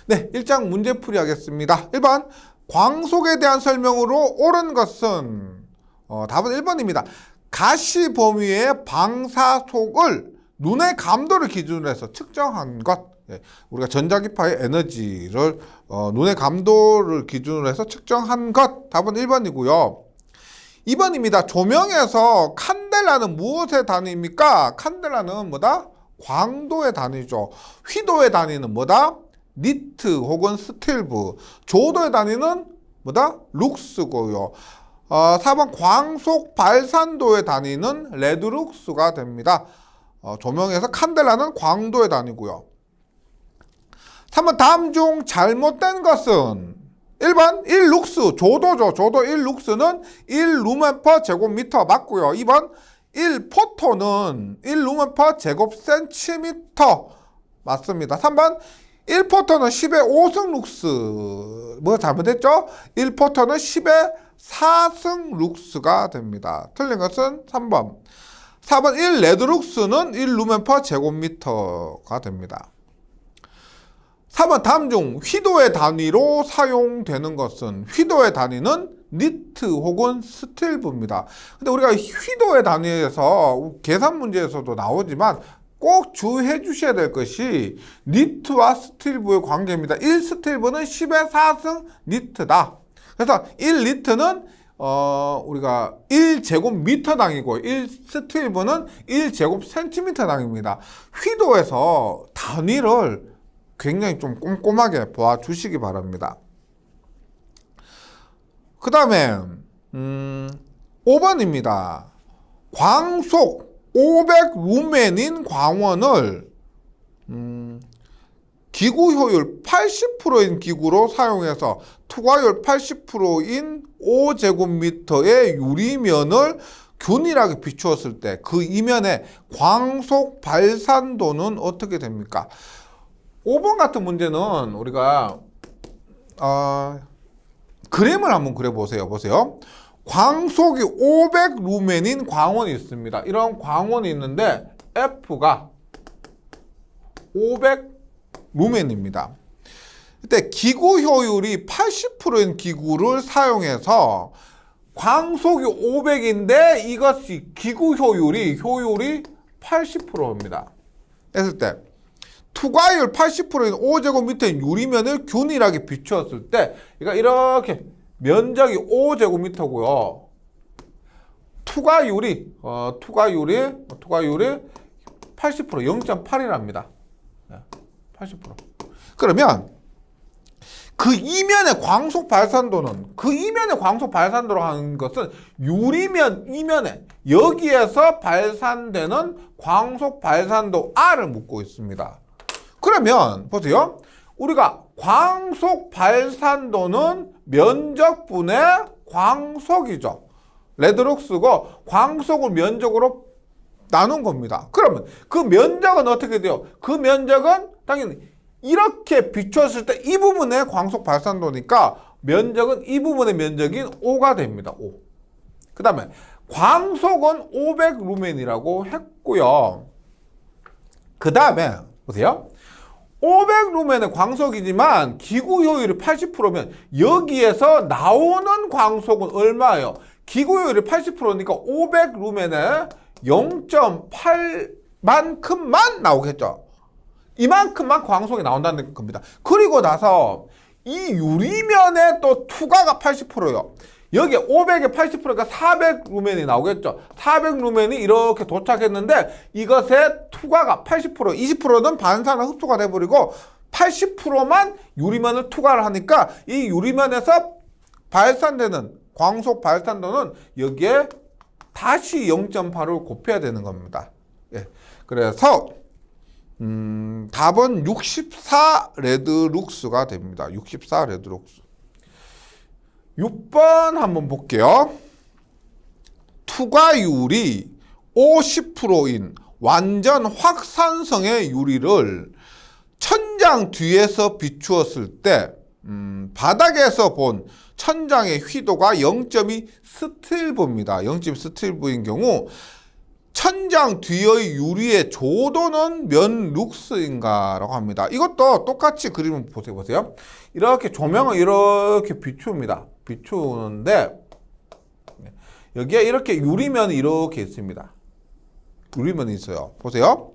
네, 1장 문제풀이 하겠습니다. 1번 광속에 대한 설명으로 옳은 것은 답은 1번입니다. 가시 범위의 방사속을 눈의 감도를 기준으로 해서 측정한 것. 우리가 전자기파의 에너지를 눈의 감도를 기준으로 해서 측정한 것. 답은 1번이고요. 2번입니다. 조명에서 칸델라는 무엇의 단위입니까? 칸델라는 뭐다? 광도의 단위죠. 휘도의 단위는 뭐다? 니트 혹은 스틸브. 조도의 단위는 뭐다? 룩스고요. 4번 광속 발산도의 단위는 레드룩스가 됩니다. 조명에서 칸델라는 광도의 단위고요. 3번 다음 중 잘못된 것은 1번 1룩스 조도죠. 조도 1룩스는 1루멘 퍼 제곱미터 맞고요. 2번 1포톤은 1루멘 퍼 제곱센티미터 맞습니다. 3번 1포톤은 10의 5승 룩스 뭐 잘못했죠? 1포톤은 10의 4승 룩스가 됩니다. 틀린 것은 3번. 4번 1 레드룩스는 1루멘 퍼 제곱미터가 됩니다. 4번 다음 중 휘도의 단위로 사용되는 것은 휘도의 단위는 니트 혹은 스틸브입니다. 근데 우리가 휘도의 단위에서 계산 문제에서도 나오지만 꼭 주의해 주셔야 될 것이 니트와 스틸브의 관계입니다. 1스틸브는 10의 4승 니트다. 그래서 1니트는 우리가 1제곱미터당이고 1스틸브는 1제곱센티미터당입니다. 휘도에서 단위를 굉장히 좀 꼼꼼하게 봐주시기 바랍니다. 그 다음에 5번입니다. 광속 500루멘인 광원을 기구 효율 80%인 기구로 사용해서 투과율 80%인 5제곱미터의 유리면을 균일하게 비추었을 때 그 이면의 광속 발산도는 어떻게 됩니까? 5번 같은 문제는 우리가 그림을 한번 그려보세요. 보세요. 광속이 500루멘인 광원이 있습니다. 이런 광원이 있는데 F가 500루멘입니다. 이때 기구 효율이 80%인 기구를 사용해서 광속이 500인데 이것이 기구 효율이 80%입니다. 했을 때 투과율 80%인 5제곱미터인 유리면을 균일하게 비추었을 때 그러니까 이렇게 면적이 5제곱미터고요. 투과율이 80% 0.8이랍니다. 80%. 그러면 그 이면의 광속 발산도는 발산도로 하는 것은 유리면 이면에 여기에서 발산되는 광속 발산도 R을 묻고 있습니다. 그러면 보세요. 우리가 광속 발산도는 면적분의 광속이죠. 레드룩스고 광속을 면적으로 나눈 겁니다. 그러면 그 면적은 어떻게 돼요? 그 면적은 당연히 이렇게 비추었을 때 이 부분의 광속 발산도니까 면적은 이 부분의 면적인 5가 됩니다. 5. 그 다음에 광속은 500루멘이라고 했고요. 그 다음에 보세요. 500루멘의 광속이지만 기구 효율이 80%면 여기에서 나오는 광속은 얼마예요? 기구 효율이 80%니까 500루멘에 0.8만큼만 나오겠죠. 이만큼만 광속이 나온다는 겁니다. 그리고 나서 이 유리면에 또 투과가 80%예요. 여기 500에 80%가 400루멘이 나오겠죠. 400루멘이 이렇게 도착했는데 이것의 투과가 80%, 20%는 반사나 흡수가 돼버리고 80%만 유리면을 투과를 하니까 이 유리면에서 발산되는 광속 발산도는 여기에 다시 0.8을 곱해야 되는 겁니다. 예. 그래서 답은 64 레드룩스가 됩니다. 64 레드룩스. 6번 한번 볼게요. 투과율이 50%인 완전 확산성의 유리를 천장 뒤에서 비추었을 때 바닥에서 본 천장의 휘도가 0.2 스틸브입니다. 0.2 스틸브인 경우 천장 뒤의 유리의 조도는 몇 룩스인가라고 합니다. 이것도 똑같이 그림을 보세요. 이렇게 조명을 이렇게 비춥니다. 비추는데 여기에 이렇게 유리면이 이렇게 있습니다. 유리면이 있어요. 보세요.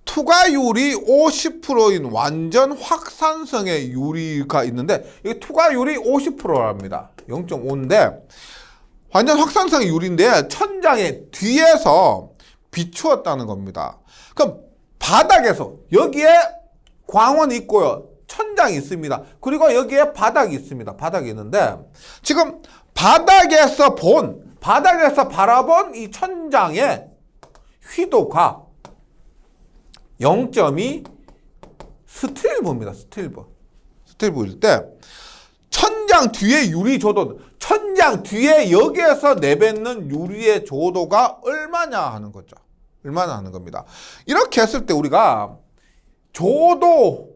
투과율이 50%인 완전 확산성의 유리가 있는데 이 투과율이 50%랍니다. 0.5인데 완전 확산성의 유리인데 천장의 뒤에서 비추었다는 겁니다. 그럼 바닥에서 여기에 광원이 있고요. 천장이 있습니다. 그리고 여기에 바닥이 있습니다. 바닥이 있는데 지금 바닥에서 바라본 이 천장의 휘도가 0.2 스틸브입니다. 스틸브일 때 천장 뒤에 유리 조도, 천장 뒤에 여기에서 내뱉는 유리의 조도가 얼마냐 하는 거죠. 얼마나 하는 겁니다. 이렇게 했을 때 우리가 조도는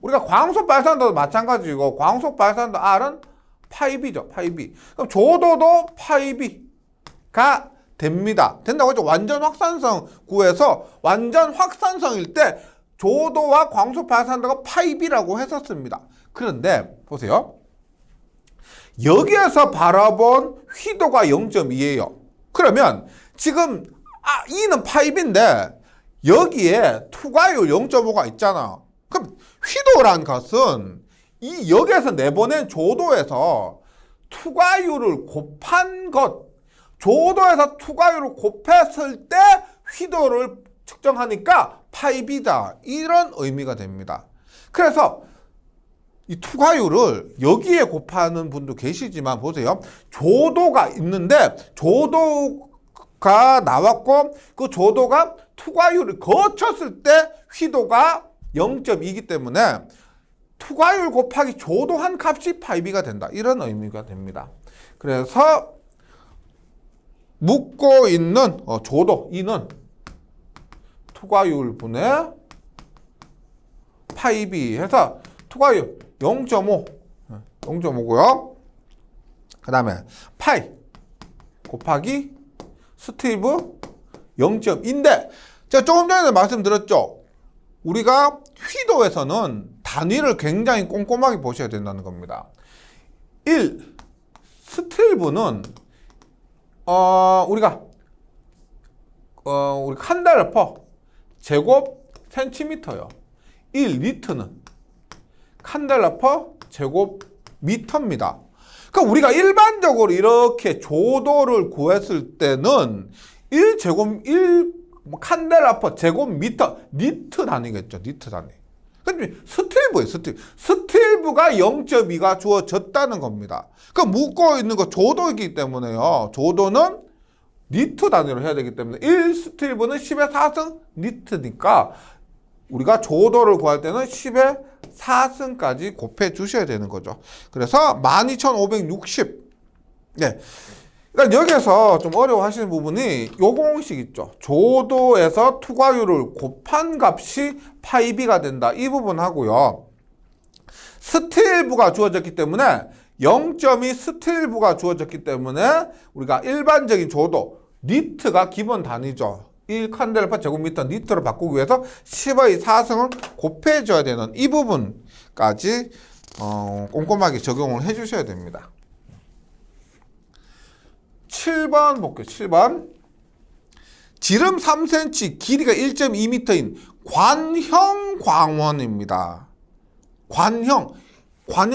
우리가 광속 발산도도 마찬가지고 광속 발산도 R은 파이비죠. 파이비. 그럼 조도도 파이비가 됩니다. 된다고 했죠. 완전 확산성 구에서 완전 확산성일 때 조도와 광속 발산도가 파이비라고 했었습니다. 그런데 보세요. 여기에서 바라본 휘도가 0.2예요. 그러면 지금 E는 파이비인데 여기에 투과율 0.5가 있잖아. 그럼 휘도란 것은 이 여기에서 내보낸 조도에서 투과율을 곱한 것, 조도에서 투과율을 곱했을 때 휘도를 측정하니까 파이비다. 이런 의미가 됩니다. 그래서 이 투과율을 여기에 곱하는 분도 계시지만 보세요. 조도가 있는데 조도가 나왔고 그 조도가 투과율을 거쳤을 때 휘도가 0.2이기 때문에 투과율 곱하기 조도한 값이 파이비가 된다. 이런 의미가 됩니다. 그래서 묻고 있는 조도 E는 투과율 분의 파이비 해서 투과율 0.5고요. 그 다음에 파이 곱하기 스티브 0.2인데 제가 조금 전에 말씀드렸죠. 우리가 휘도에서는 단위를 굉장히 꼼꼼하게 보셔야 된다는 겁니다. 1. 스틸브는 우리가 칸델라 퍼 제곱 센티미터요. 1 리터는 칸델라 퍼 제곱 미터입니다. 그러니까 우리가 일반적으로 이렇게 조도를 구했을 때는 1 칸델라 퍼 제곱 미터 니트 단위겠죠. 니트 단위. 근데 스틸브예요. 스틸브가 0.2가 주어졌다는 겁니다. 그 묻고 있는 거 조도이기 때문에요. 조도는 니트 단위로 해야 되기 때문에 1 스틸브는 10의 4승 니트니까 우리가 조도를 구할 때는 10의 4승까지 곱해 주셔야 되는 거죠. 그래서 12,560. 네. 그러니까 여기서 좀 어려워하시는 부분이 요 공식 있죠. 조도에서 투과율을 곱한 값이 파이비가 된다. 이 부분 하고요. 스틸브가 주어졌기 때문에 0.2 스틸브가 주어졌기 때문에 우리가 일반적인 조도 니트가 기본 단위죠. 1 칸델라 제곱미터 니트로 바꾸기 위해서 10의 4승을 곱해줘야 되는 이 부분까지 꼼꼼하게 적용을 해주셔야 됩니다. 7번 볼게요. 7번. 지름 3cm, 길이가 1.2m인 관형 광원입니다. 관형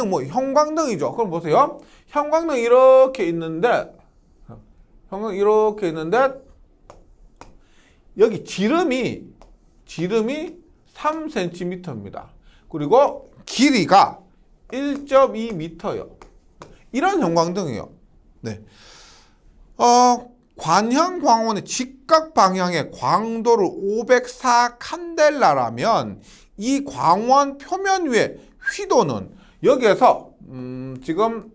뭐 형광등이죠. 그럼 보세요. 형광등 이렇게 있는데 여기 지름이 3cm입니다. 그리고 길이가 1.2m요. 이런 형광등이에요. 네. 관형 광원의 직각 방향의 광도를 504 칸델라라면 이 광원 표면 위의 휘도는 여기에서 지금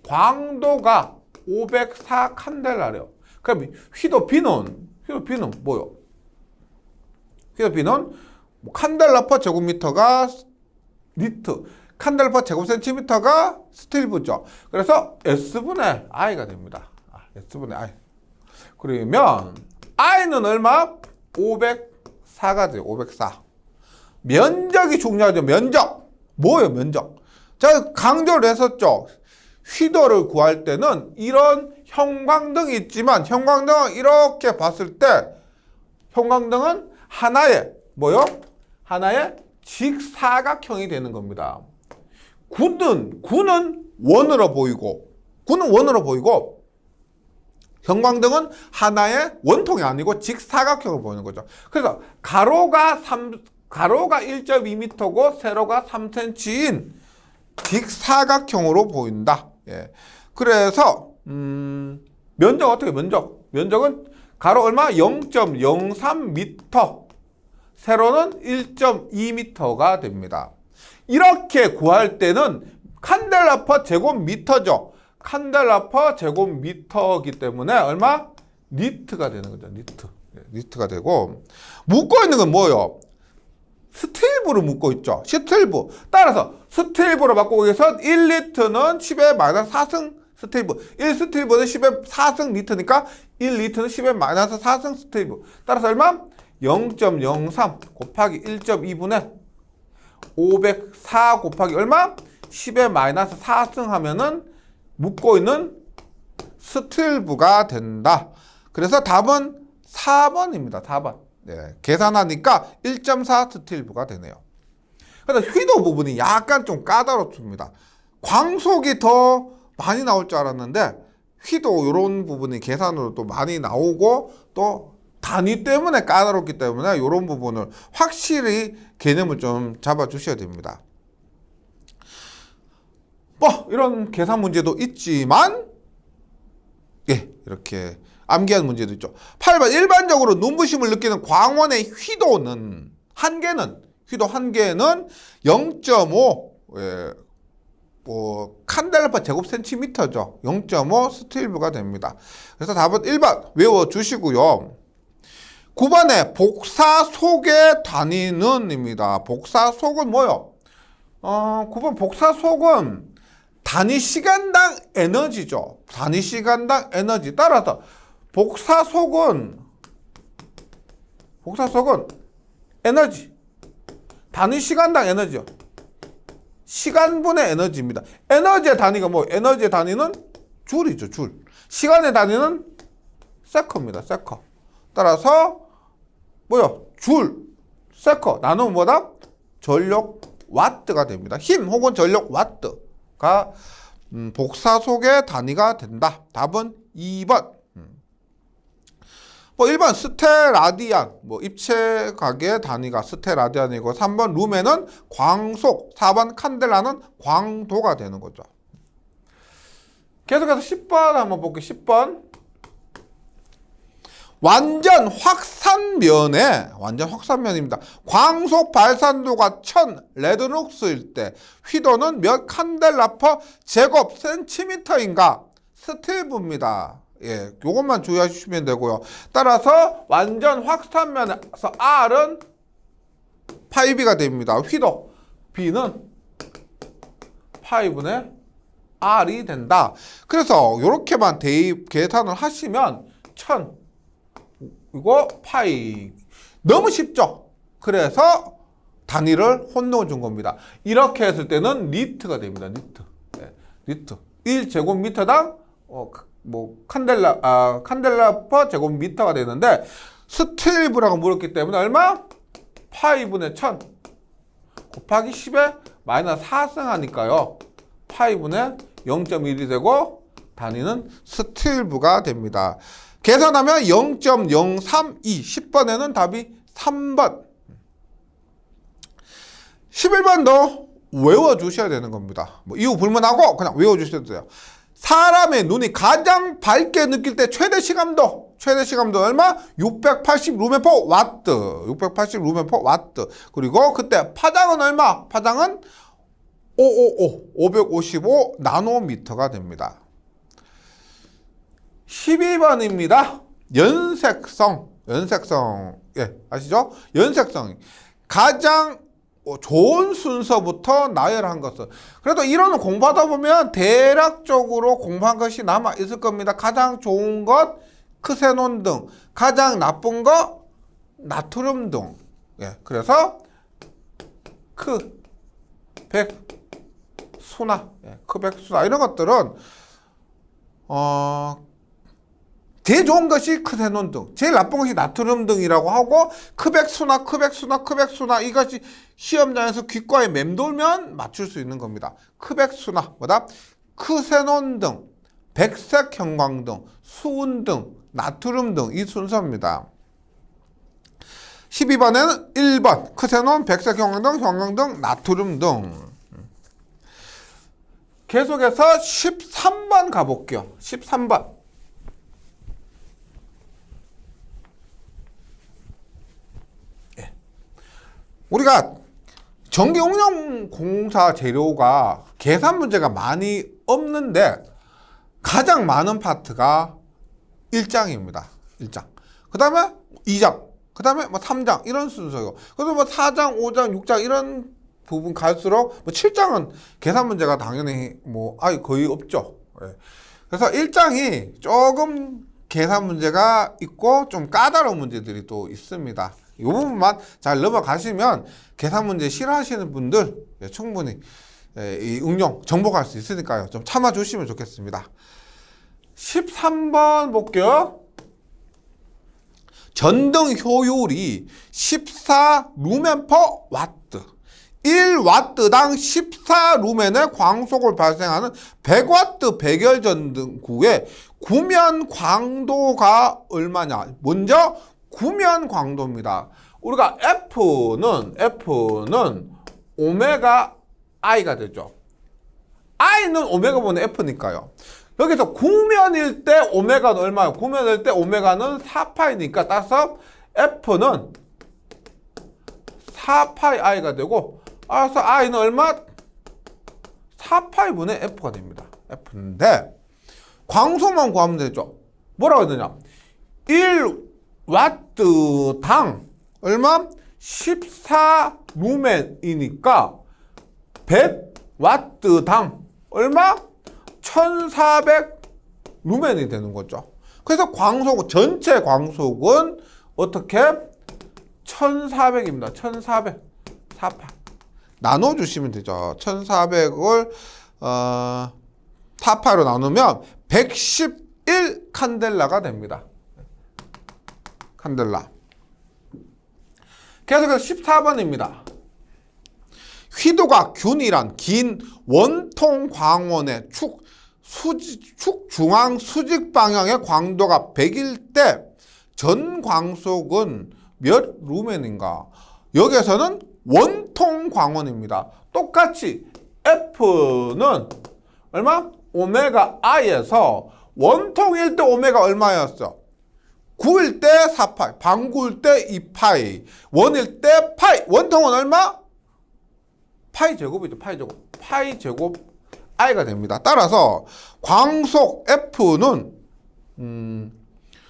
광도가 504 칸델라래요. 그럼 휘도 B는 뭐요? 휘도 B는 칸델라 퍼 제곱미터가 니트, 칸델라 퍼 제곱센티미터가 스틸브죠. 그래서 S분의 I가 됩니다. S분의 I. 그러면 I는 얼마? 504가 돼요. 504. 면적이 중요하죠. 면적. 뭐예요, 면적? 제가 강조를 했었죠. 휘도를 구할 때는 이런 형광등이 있지만 형광등은 이렇게 봤을 때 형광등은 하나의 뭐요? 하나의 직사각형이 되는 겁니다. 구는 원으로 보이고 형광등은 하나의 원통이 아니고 직사각형으로 보이는 거죠. 그래서 가로가 1.2m고 세로가 3cm인 직사각형으로 보인다. 예. 그래서 면적 어떻게 면적은 가로 얼마? 0.03m, 세로는 1.2m가 됩니다. 이렇게 구할 때는 칸델라 퍼 제곱미터죠. 칸델라 퍼 제곱미터이기 때문에 얼마? 니트가 되는 거죠. 니트가 되고, 묶고 있는 건 뭐예요? 스틸브로 묶고 있죠. 스틸브. 따라서 스틸브로 바꾸기 위해서 1리터는 10의 마이너스 4승 스틸브. 1스틸브는 10의 4승 리터니까 1리터는 10의 마이너스 4승 스틸브. 따라서 얼마? 0.03 곱하기 1.2분의 504 곱하기 얼마? 10의 마이너스 4승 하면은 묶고 있는 스틸브가 된다. 그래서 답은 4번입니다. 4번. 네, 계산하니까 1.4 스틸브가 되네요. 그래서 휘도 부분이 약간 좀 까다롭습니다. 광속이 더 많이 나올 줄 알았는데 휘도 이런 부분이 계산으로 또 많이 나오고 또 단위 때문에 까다롭기 때문에 이런 부분을 확실히 개념을 좀 잡아 주셔야 됩니다. 뭐 이런 계산 문제도 있지만 예, 이렇게 암기하는 문제도 있죠. 8번 일반적으로 눈부심을 느끼는 광원의 휘도는 한계는 0.5 예, 칸델라 제곱 센티미터죠. 0.5 스틸브가 됩니다. 그래서 답은 1번 외워주시고요. 9번에 복사속의 단위는입니다. 복사속은 뭐요? 9번 복사속은 단위 시간당 에너지죠. 단위 시간당 에너지. 따라서 복사속은 에너지. 단위 시간당 에너지요. 시간분의 에너지입니다. 에너지의 단위가 뭐? 에너지의 단위는 줄이죠, 줄. 시간의 단위는 세커입니다, 세커. 따라서 뭐요? 줄, 세커 나누면 뭐다? 전력 와트가 됩니다. 힘 혹은 전력 와트가 복사속의 단위가 된다. 답은 2번. 뭐 1번 스테라디안, 뭐 입체각의 단위가 스테라디안이고 3번 루멘은 광속, 4번 칸델라는 광도가 되는 거죠. 계속해서 10번 한번 볼게요. 10번. 완전 확산면입니다. 광속 발산도가 1000 레드룩스일 때 휘도는 몇 칸델라 퍼 제곱 센티미터인가? 스틸브입니다. 예, 요것만 주의하시면 되고요. 따라서 완전 확산면에서 R은 파이비가 됩니다. 휘도 B는 파이분의 R이 된다. 그래서 요렇게만 대입 계산을 하시면 1000 이거 파이 너무 쉽죠. 그래서 단위를 혼동을 준 겁니다. 이렇게 했을 때는 니트가 됩니다. 니트. 네, 니트. 1제곱미터당 칸델라 퍼 제곱미터가 되는데 스틸브라고 물었기 때문에 얼마? 파이분의 1000 곱하기 10에 마이너스 4승 하니까요. 파이분의 0.1이 되고 단위는 스틸브가 됩니다. 계산하면 0.032 10번에는 답이 3번. 11번도 외워주셔야 되는 겁니다. 뭐 이유 불문하고 그냥 외워주셔도 돼요. 사람의 눈이 가장 밝게 느낄 때 최대 시감도 얼마? 680 루멘 퍼 와트. 680 루멘 퍼 와트. 그리고 그때 파장은 얼마? 파장은 555 나노미터가 됩니다. 12번입니다. 연색성. 예, 아시죠? 연색성. 가장 좋은 순서부터 나열한 것은. 그래도 이론을 공부하다 보면 대략적으로 공부한 것이 남아 있을 겁니다. 가장 좋은 것, 크세논 등. 가장 나쁜 거 나트륨 등. 예, 그래서 크백순화, 예, 크백순화 이런 것들은 제일 좋은 것이 크세논 등, 제일 나쁜 것이 나트륨 등이라고 하고, 크백순화 이것이 시험장에서 귓가에 맴돌면 맞출 수 있는 겁니다. 크백순화, 뭐다? 크세논 등, 백색 형광등, 수은 등, 나트륨 등 이 순서입니다. 12번에는 1번 크세논, 백색 형광등, 나트륨 등. 계속해서 13번 가볼게요. 13번. 예. 우리가 전기응용공사 재료가 계산 문제가 많이 없는데 가장 많은 파트가 1장입니다. 1장. 그 다음에 2장. 그 다음에 뭐 3장 이런 순서요. 그래서 뭐 4장, 5장, 6장 이런 부분 갈수록 뭐 7장은 계산 문제가 당연히 뭐 아예 거의 없죠. 예. 그래서 1장이 조금 계산 문제가 있고 좀 까다로운 문제들이 또 있습니다. 이 부분만 잘 넘어가시면 계산 문제 싫어하시는 분들 충분히 이 응용 정복할 수 있으니까요. 좀 참아주시면 좋겠습니다. 13번 볼게요. 전등 효율이 14루멘/와트. 1와트당 14루멘의 광속을 발생하는 100와트 백열전등구의 구면 광도가 얼마냐? 먼저 구면 광도입니다. 우리가 F는 오메가 I가 되죠. I는 오메가분의 F니까요. 여기서 구면일 때 오메가는 얼마예요? 구면일 때 오메가는 4파이니까 따라서 F는 4파이 I가 되고, 따라서 I는 얼마? 4파이분의 F가 됩니다. F인데 광속만 구하면 되죠. 뭐라고 했느냐? 1와트당 얼마? 14루멘이니까 100와트당 얼마? 1400루멘이 되는 거죠. 그래서 광속, 전체 광속은 어떻게? 1400입니다. 1400. 4파. 나눠주시면 되죠. 1400을 4파로 나누면 111 칸델라가 됩니다. 칸델라. 계속해서 14번입니다. 휘도가 균일한 긴 원통 광원의 축 중앙 수직 방향의 광도가 100일 때 전 광속은 몇 루멘인가? 여기에서는 원통 광원입니다. 똑같이 F는 얼마? 오메가 I에서 원통일 때 오메가 얼마였어? 9일 때 4파이, 방구일 때 2파이, 원일 때 파이. 원통은 얼마? 파이 제곱이죠. 파이 제곱. 파이 제곱 I가 됩니다. 따라서 광속 F는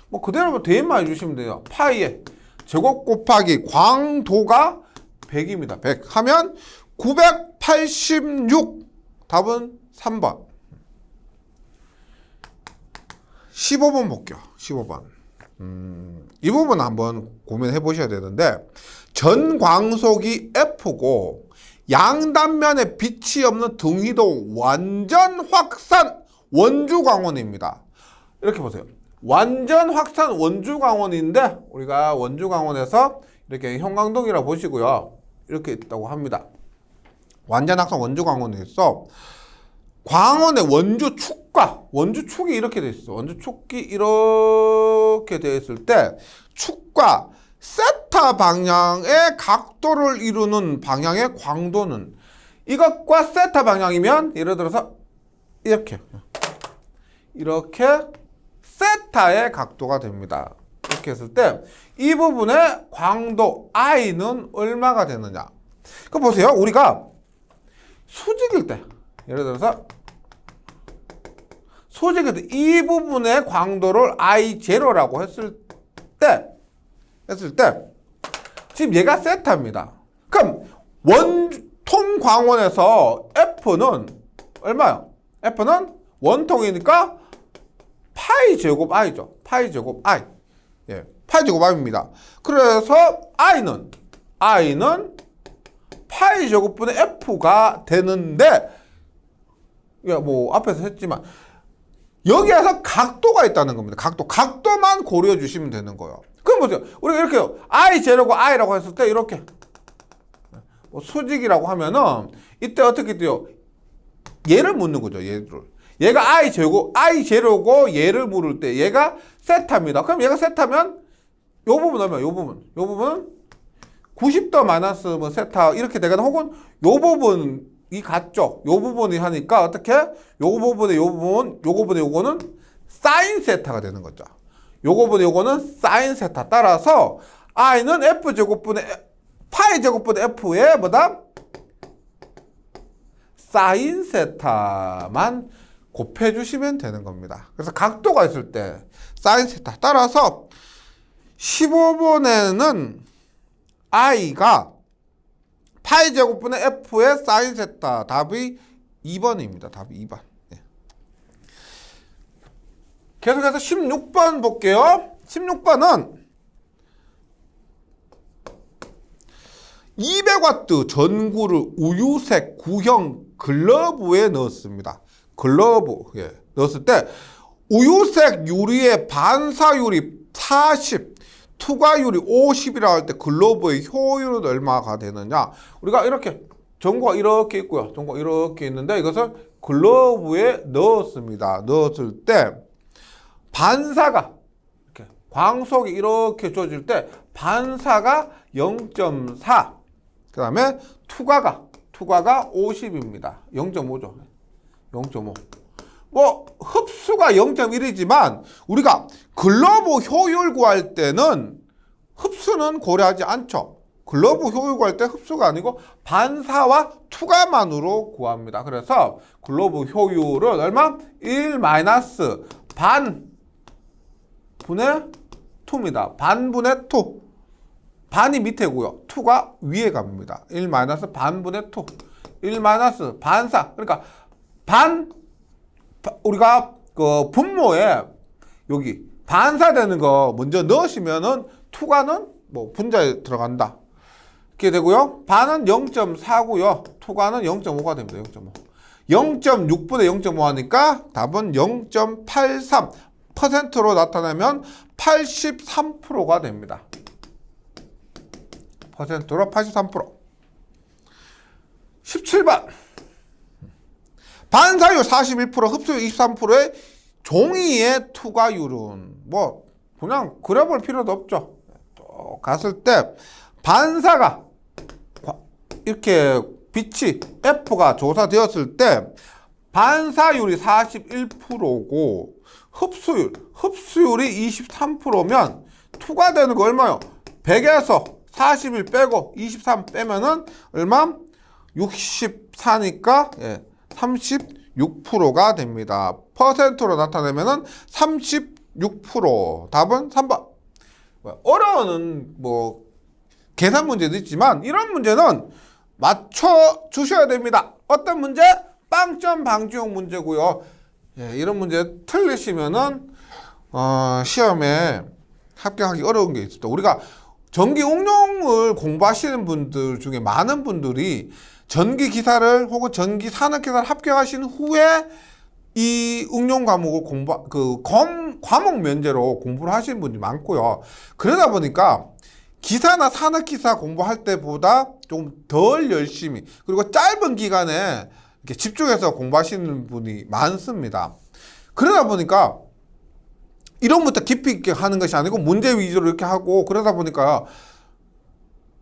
뭐 그대로 대입만 해주시면 돼요. 파이에 제곱 곱하기 광도가 100입니다. 100 하면 986. 답은 3번. 15번 볼게요. 15번. 이 부분 한번 고민해 보셔야 되는데, 전 광속이 F고 양단면에 빛이 없는 등위도 완전 확산 원주광원입니다. 이렇게 보세요. 완전 확산 원주광원인데 우리가 원주광원에서 이렇게 형광등이라고 보시고요. 이렇게 있다고 합니다. 완전 확산 원주광원에서 광원의 원주축과 원주축이 이렇게 되어 있어. 원주축이 이렇게 되어 있을 때 축과 세타 방향의 각도를 이루는 방향의 광도는, 이것과 세타 방향이면 예를 들어서 이렇게 세타의 각도가 됩니다. 이렇게 했을 때 이 부분의 광도 I는 얼마가 되느냐? 그 보세요. 우리가 수직일 때 예를 들어서 수직일 때 이 부분의 광도를 I0라고 했을 때 지금 얘가 세타입니다. 그럼 원통 광원에서 F는 얼마요? F는 원통이니까 파이 파이 제곱 i죠. 파이 제곱 i. 예, 파이 제곱 i입니다. 그래서 i는 파이 제곱분의 f가 되는데, 야, 뭐 앞에서 했지만 여기에서 각도가 있다는 겁니다. 각도만 고려해 주시면 되는 거예요. 그럼 보세요. 우리가 이렇게 i 제로고 i라고 했을 때 이렇게 뭐 수직이라고 하면은 이때 어떻게 돼요? 얘를 묻는 거죠. 얘가 i 제로고 얘를 물을 때 얘가 세타입니다. 그럼 얘가 세타면 요 부분 얼마? 요 부분은 90도 마이너스 뭐 세타 이렇게 되거나, 혹은 요 부분이 같죠. 요 부분이 하니까 어떻게? 요 부분에 요거는 사인 세타가 되는 거죠. 요거분에 요거는 사인 세타. 따라서 i는 f 제곱분의 파이 제곱분의 f의 뭐다? 사인 세타만 곱해주시면 되는 겁니다. 그래서 각도가 있을 때 사인 세타. 따라서 15번에는 i가 파이 제곱분의 f의 사인 세타. 답이 2번입니다. 답이 2번. 네. 계속해서 16번 볼게요. 16번은 200W 전구를 우유색 구형 글러브에 넣었습니다. 글러브에 넣었을 때 우유색 유리의 반사율이 40, 투과율이 50이라 할 때 글러브의 효율은 얼마가 되느냐? 우리가 이렇게 전구가 이렇게 있고요. 전구가 이렇게 있는데 이것을 글러브에 넣었습니다. 넣었을 때 반사가 이렇게 광속이 이렇게 줘질 때 반사가 0.4, 그 다음에 투과가 50입니다. 0.5죠. 0.5. 뭐 흡수가 0.1이지만 우리가 글러브 효율 구할 때는 흡수는 고려하지 않죠. 글러브 효율 구할 때 흡수가 아니고 반사와 투과만으로 구합니다. 그래서 글러브 효율은 얼마? 1 마이너스 반 분의 2입니다. 반분의 2. 반이 밑에고요. 2가 위에 갑니다. 1 마이너스 반분의 2. 1 마이너스 반사. 그러니까 우리가 그 분모에 여기 반사되는 거 먼저 넣으시면은 2가는 뭐 분자에 들어간다. 이렇게 되고요. 반은 0.4고요. 2가는 0.5가 됩니다. 0.5. 0.6분의 0.5 하니까 답은 0.83%로 나타내면 83%가 됩니다. 퍼센트로 83%. 17번. 반사율 41%, 흡수율 23%의 종이의 투과율은 뭐 그냥 그려볼 필요도 없죠. 또 갔을 때 반사가 이렇게 빛이 F가 조사되었을 때 반사율이 41%고 흡수율이 23%면 투과되는 거 얼마요? 100에서 41 빼고 23 빼면은 얼마? 64니까 36%가 됩니다. 퍼센트로 나타내면은 36%. 답은 3번. 어려운 뭐 계산 문제도 있지만 이런 문제는 맞춰 주셔야 됩니다. 어떤 문제? 빵점 방지용 문제고요. 이런 문제 틀리시면은 시험에 합격하기 어려운 게 있습니다. 우리가 전기 응용을 공부하시는 분들 중에 많은 분들이 전기 기사를 혹은 전기 산업 기사를 합격하신 후에 이 응용 과목을 과목 면제로 공부를 하시는 분들이 많고요. 그러다 보니까 기사나 산업 기사 공부할 때보다 좀 덜 열심히, 그리고 짧은 기간에 이렇게 집중해서 공부하시는 분이 많습니다. 그러다 보니까 이런 것부터 깊이 있게 하는 것이 아니고 문제 위주로 이렇게 하고, 그러다 보니까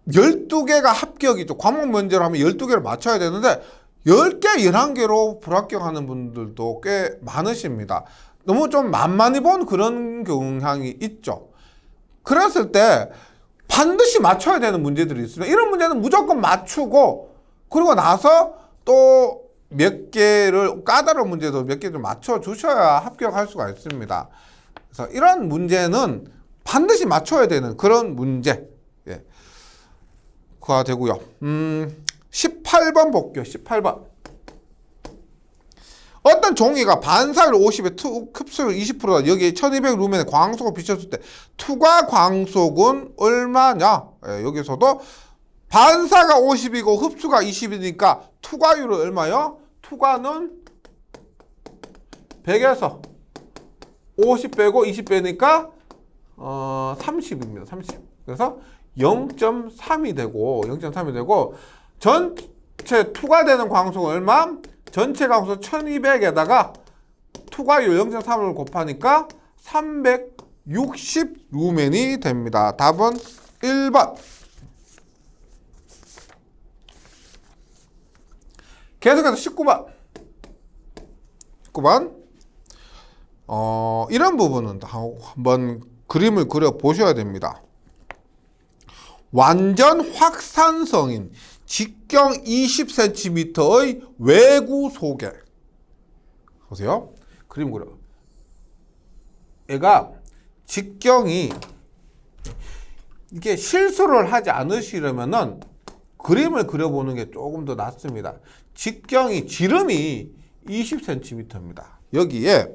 12개가 합격이죠. 과목 면제로 하면 12개를 맞춰야 되는데 10개, 11개로 불합격하는 분들도 꽤 많으십니다. 너무 좀 만만히 본 그런 경향이 있죠. 그랬을 때 반드시 맞춰야 되는 문제들이 있습니다. 이런 문제는 무조건 맞추고, 그리고 나서 또 몇 개를, 까다로운 문제도 몇 개를 맞춰 주셔야 합격할 수가 있습니다. 그래서 이런 문제는 반드시 맞춰야 되는 그런 문제. 가 되고요. 18번 볼게요. 18번. 어떤 종이가 반사율 50에 흡수율 20%다. 여기 1200 루멘에 광속을 비쳤을 때 투과 광속은 얼마냐? 예, 여기서도 반사가 50이고 흡수가 20이니까 투과율은 얼마요? 투과는 100에서 50 빼고 20 빼니까 30입니다. 30. 그래서 0.3이 되고 전체 투과되는 광속은 얼마? 전체 광속 1200에다가 투과율 0.3을 곱하니까 360 루멘이 됩니다. 답은 1번. 계속해서 19번. 이런 부분은 한번 그림을 그려 보셔야 됩니다. 완전 확산성인 직경 20cm의 외구 소개. 보세요. 그림 그려. 얘가 직경이 이게 실수를 하지 않으시려면은 그림을 그려보는 게 조금 더 낫습니다. 직경이 지름이 20cm입니다. 여기에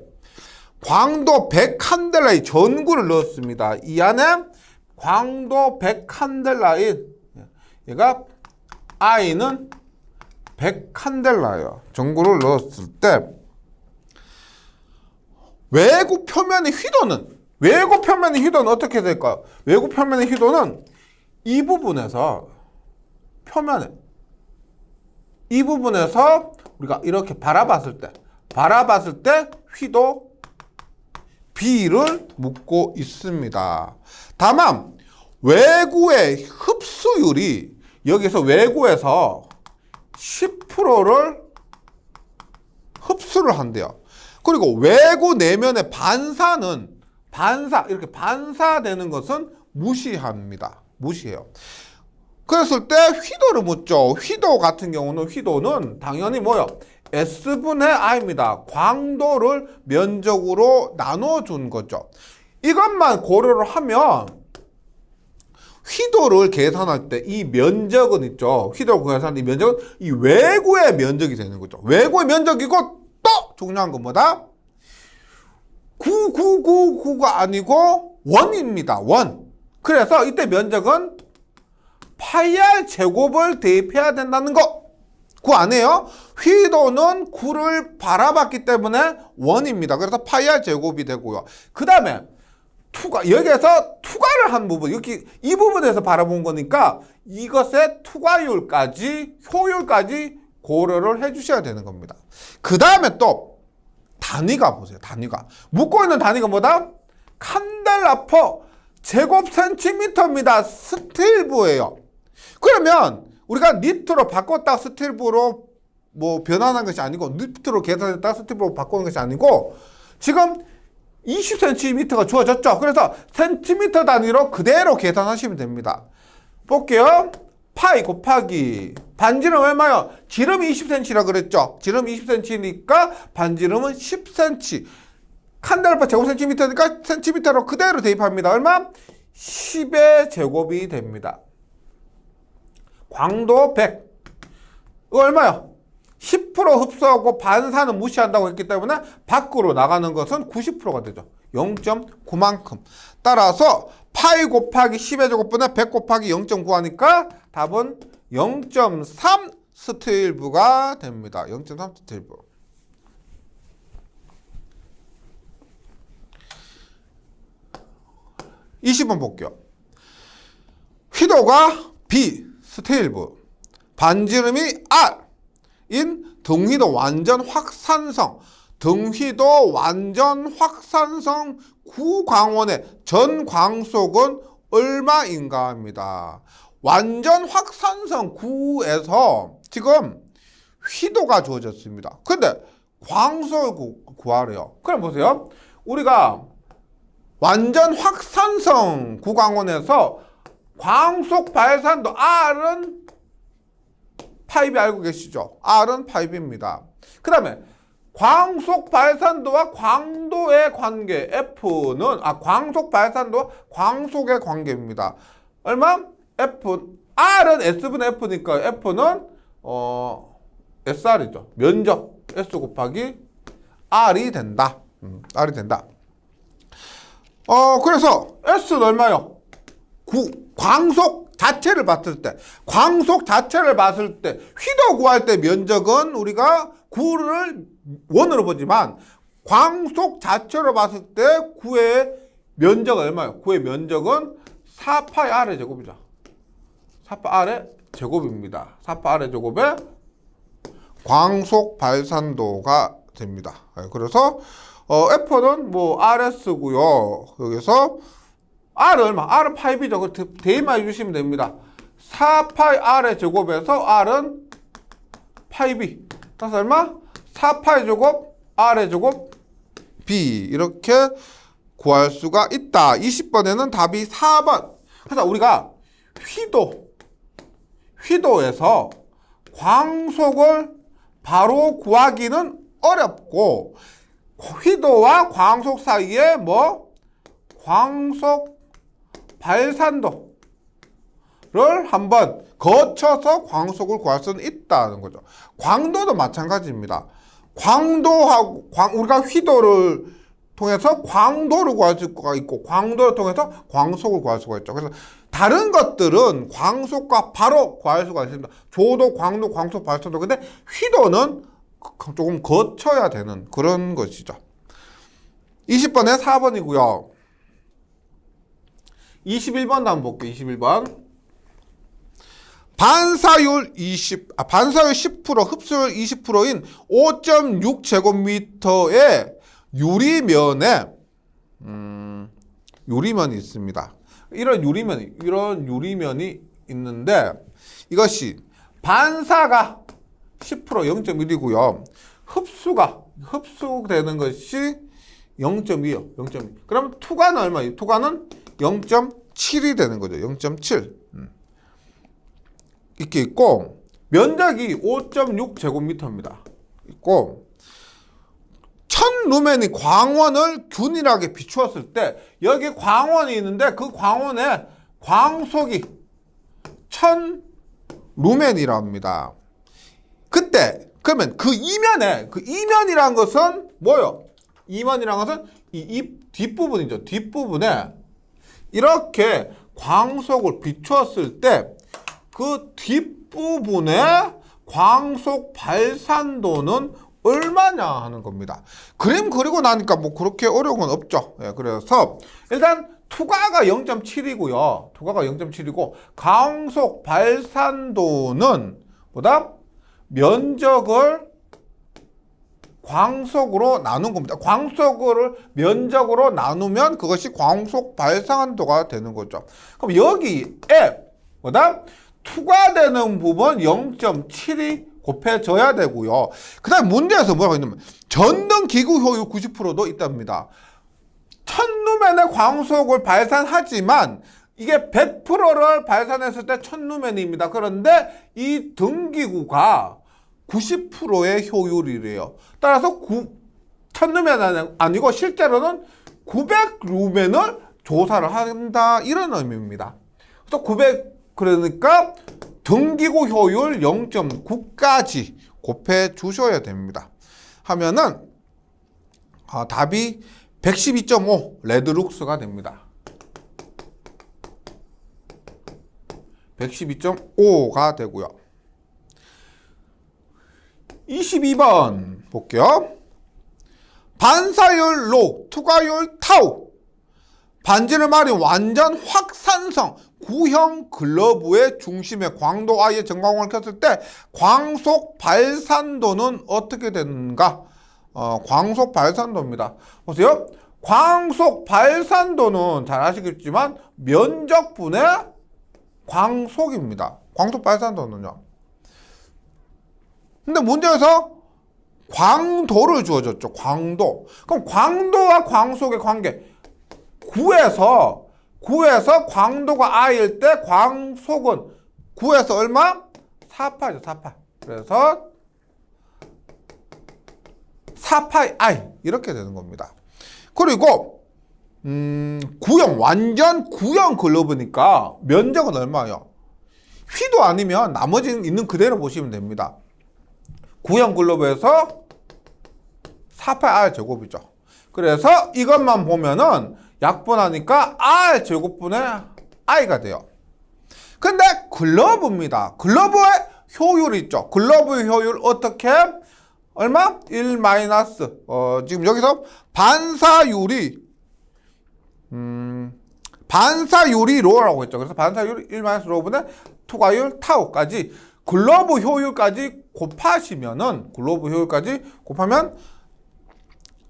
광도 100칸델라의 전구를 넣었습니다. 이 안에 광도 100칸델라인 얘가 I는 100칸델라예요. 전구를 넣었을 때 외구 표면의 휘도는 어떻게 될까요? 외구 표면의 휘도는 이 부분에서 우리가 이렇게 바라봤을 때 휘도 B를 묻고 있습니다. 다만 외구의 흡수율이 여기서 외구에서 10%를 흡수를 한대요. 그리고 외구 내면의 이렇게 반사되는 것은 무시합니다. 무시해요. 그랬을 때 휘도를 묻죠. 휘도 같은 경우는 휘도는 당연히 뭐요? S분의 I입니다. 광도를 면적으로 나눠준 거죠. 이것만 고려를 하면 휘도를 계산할 때 이 면적은 있죠. 휘도를 계산할 때 이 면적은 이 외구의 면적이 되는 거죠. 외구의 면적이고 또 중요한 건 뭐다? 9999가 아니고 원입니다. 원. 그래서 이때 면적은 파이R 제곱을 대입해야 된다는 거. 그 안에요. 휘도는 9를 바라봤기 때문에 원입니다. 그래서 파이R 제곱이 되고요. 그 다음에 여기에서 투과를 한 부분, 여기 이 부분에서 바라본 거니까 이것의 투과율까지, 효율까지 고려를 해주셔야 되는 겁니다. 그 다음에 또 단위가 보세요. 단위가 묻고 있는 단위가 뭐다? 칸델라퍼 제곱 센티미터입니다. 스틸부예요. 그러면 우리가 니트로 바꿨다 스틸부로 뭐 변환한 것이 아니고, 니트로 계산했다 스틸부로 바꾸는 것이 아니고, 지금 20cm가 주어졌죠. 그래서 센티미터 단위로 그대로 계산하시면 됩니다. 볼게요. 파이 곱하기 반지름 얼마요? 지름이 20cm라 그랬죠. 지름 20cm니까 반지름은 10cm. 칸델라퍼 제곱센티미터니까 센티미터로 그대로 대입합니다. 얼마? 10의 제곱이 됩니다. 광도 100. 이거 얼마요? 10% 흡수하고 반사는 무시한다고 했기 때문에 밖으로 나가는 것은 90%가 되죠. 0.9만큼. 따라서 파이 곱하기 10의 제곱분의 100 곱하기 0.9 하니까 답은 0.3 스틸부가 됩니다. 0.3 스틸부. (20번) 볼게요. 휘도가 B 스틸부, 반지름이 R 인 등휘도 완전 확산성, 등휘도 완전 확산성 구광원의 전 광속은 얼마인가 합니다. 완전 확산성 구에서 지금 휘도가 주어졌습니다. 근데 광속을 구하래요. 그럼 보세요. 우리가 완전 확산성 구광원에서 광속 발산도 R은 파이비 알고 계시죠? R은 파이비입니다. 그 다음에 광속 발산도와 광도의 관계 F는 광속 발산도와 광속의 관계입니다. 얼마? R은 S분의 F니까 F는 SR이죠. 면적 S 곱하기 R이 된다. R이 된다. 그래서 S는 얼마요? 광속 자체를 봤을 때, 휘도 구할 때 면적은 우리가 9를 원으로 보지만, 광속 자체로 봤을 때 9의 면적은 얼마예요? 9의 면적은 4파이 R의 제곱이죠. 4파 R의 제곱입니다. 4파 R의 제곱에 광속 발산도가 됩니다. 그래서 F는 뭐 RS고요. 여기서 R은 얼마? R은 파이 B죠. 대입만 해주시면 됩니다. 4파이 R의 제곱에서 R은 파이 B. 그래서 얼마? 4파이 제곱 R의 제곱 B. 이렇게 구할 수가 있다. 20번에는 답이 4번. 그래서 우리가 휘도에서 광속을 바로 구하기는 어렵고, 휘도와 광속 사이에 뭐 광속 발산도를 한번 거쳐서 광속을 구할 수는 있다는 거죠. 광도도 마찬가지입니다. 우리가 휘도를 통해서 광도를 구할 수가 있고, 광도를 통해서 광속을 구할 수가 있죠. 그래서 다른 것들은 광속과 바로 구할 수가 있습니다. 조도, 광도, 광속, 발산도. 근데 휘도는 조금 거쳐야 되는 그런 것이죠. 20번에 4번이고요. 21번도 한번 볼게요. 21번. 반사율 10%, 흡수율 20%인 5.6제곱미터의 유리면이 있습니다. 이런 유리면이 있는데, 이것이 반사가 10% 0.1이고요. 흡수되는 것이 0.2요. 0.2. 그럼 투과는 얼마예요? 투과는 0.7이 되는 거죠. 0.7. 이렇게 있고, 면적이 5.6제곱미터입니다. 있고, 루멘이 광원을 균일하게 비추었을 때, 여기 광원이 있는데 그 광원에 광속이 1000루멘이라 합니다. 그러면 그 이면이란 것은 뭐요? 이면이란 것은 이 뒷부분이죠. 뒷부분에 이렇게 광속을 비추었을 때 그 뒷부분에 광속 발산도는 얼마냐 하는 겁니다. 그림 그리고 나니까 뭐 그렇게 어려운 건 없죠. 그래서 일단 투과가 0.7이고요. 투과가 0.7이고 광속 발산도는 보다 면적을 광속으로 나눈 겁니다. 광속을 면적으로 나누면 그것이 광속 발산도가 되는 거죠. 그럼 여기에 보다 투과되는 부분 0.7이 곱해져야 되고요. 그 다음 문제에서 뭐라고 있냐면 전등 기구 효율 90%도 있답니다. 1000루멘의 광속을 발산하지만 이게 100%를 발산했을 때 1000루멘입니다. 그런데 이 등기구가 90%의 효율이래요. 따라서 1000루멘 아니고 실제로는 900루멘을 조사를 한다, 이런 의미입니다. 그래서 그러니까 등기구 효율 0.9까지 곱해 주셔야 됩니다. 하면은 답이 112.5 레드룩스가 됩니다. 112.5가 되고요. 22번 볼게요. 반사율 로, 투과율 타우. 반지를 말인 완전 확산성 구형 글러브의 중심에 광도 I의 전광원을 켰을 때 광속 발산도는 어떻게 되는가? 광속 발산도입니다. 보세요. 광속 발산도는 잘 아시겠지만 면적분의 광속입니다. 광속 발산도는요. 근데 문제에서 광도를 주어졌죠. 광도. 그럼 광도와 광속의 관계. 9에서 광도가 I일 때 광속은 9에서 얼마? 4파이죠. 4파. 그래서 4파이 I 이렇게 되는 겁니다. 그리고 완전 구형 글러브니까 면적은 얼마예요? 휘도 아니면 나머지는 있는 그대로 보시면 됩니다. 구형 글러브에서 4파이 R제곱이죠. 그래서 이것만 보면은 약분하니까 R제곱분의 I가 돼요. 근데 글러브입니다. 글러브의 효율이 있죠. 글러브의 효율 어떻게? 얼마? 1 마이너스. 지금 여기서 반사율이 로라고 했죠. 그래서 반사율 1 마이너스 로분의 투과율 타우까지 글러브 효율까지 곱하시면은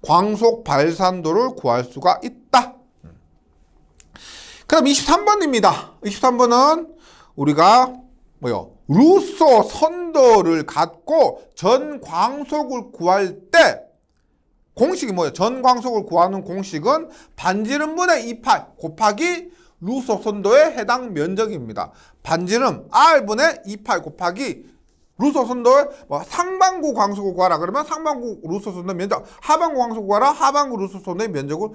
광속 발산도를 구할 수가 있다. 그럼 23번입니다. 23번은 우리가 루소 선도를 갖고 전 광속을 구할 때 공식이 뭐예요? 전 광속을 구하는 공식은 반지름분의 2파이 곱하기 루소 선도에 해당 면적입니다. 반지름 R분의 2파이 곱하기 루소 선도의 상반구 광속을 구하라 그러면 상반구 루소 선도의 면적, 하반구 광속을 구하라 하반구 루소 선도의 면적을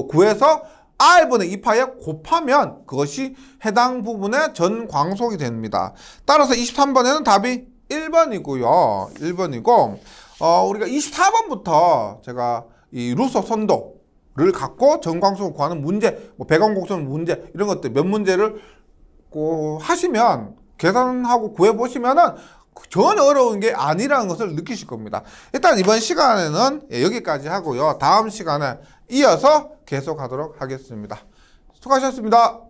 구해서 R분의 2파이에 곱하면 그것이 해당 부분의 전 광속이 됩니다. 따라서 23번에는 답이 1번이고요. 1번이고 우리가 24번부터 제가 이 루소 선도를 갖고 전 광속을 구하는 문제, 배광곡선 문제 이런 것들 몇 문제를 하시면 계산하고 구해보시면은 전혀 어려운 게 아니라는 것을 느끼실 겁니다. 일단 이번 시간에는 여기까지 하고요. 다음 시간에 이어서 계속하도록 하겠습니다. 수고하셨습니다.